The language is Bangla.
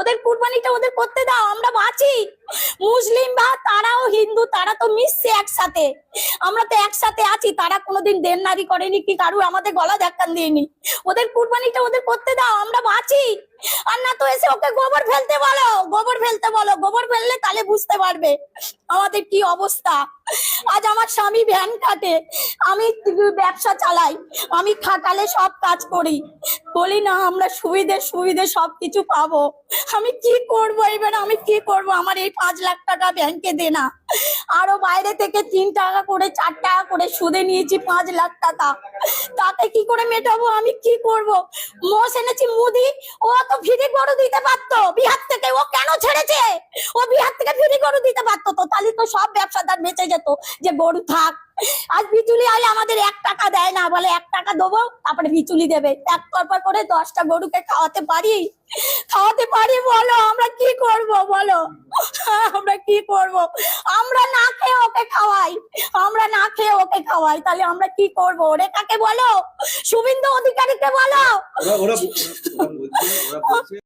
ওদের কুরবানিটা ওদের করতে দাও, আমরা বাঁচি। মুসলিম বা তারাও হিন্দু, তারা তো মিশছে একসাথে, আমরা তো একসাথে আছি। তারা কোনোদিন দেননারি করেনি কি কারু আমাদের গলা ধাক্কান দিইনি। ওদের কুরবানিটা ওদের করতে দাও, আমরা বাঁচি। আর না তো এসে ওকে গোবর ফেলতে বলো, গোবর ফেলতে বলো, গোবর ফেললে তাহলে বুঝতে পারবে আমাদের কি অবস্থা। আজ আমার স্বামী ভ্যান কাটে, আমি ব্যবসা চালাই, আমি খাটালে সব কাজ করি, বলি না আমরা সুবিধে সুবিধে সবকিছু পাবো। আমি কি করবো এবার, আমি কি করব? আমার এই 5 লাখ টাকা ব্যাংকে দেনা, আরো বাইরে থেকে 3 টাকা করে 4 টাকা করে সুদে নিয়েছি 5 লাখ টাকা, তাতে কি করে মেটাবো? আমি কি করব? মোষ এনেছি মুদি, ও তো ফ্রি গরু দিতে পারতো বিহার থেকে, ও কেন ছেড়েছে? ও বিহার থেকে ফ্রি গরু দিতে পারতো তো, তাহলে তো সব ব্যবসাদার বেঁচে যেত যে গরু থাক। আজ বিচুলি আলে আমাদের 1 টাকা দেয় না, বলে 1 টাকা দেবো তারপরে বিচুলি দেবে। এক পরপর করে 10টা গরুকে খাওয়াতে পারি? খাওয়াতে পারি? বলো আমরা কি করব বলো, আমরা কি করব? আমরা না খেয়ে ওকে খাওয়াই, আমরা না খেয়ে ওকে খাওয়াই, তাহলে আমরা কি করব? রেখাকে বলো, শুভেন্দু অধিকারীকে বলো। ওরা বলছে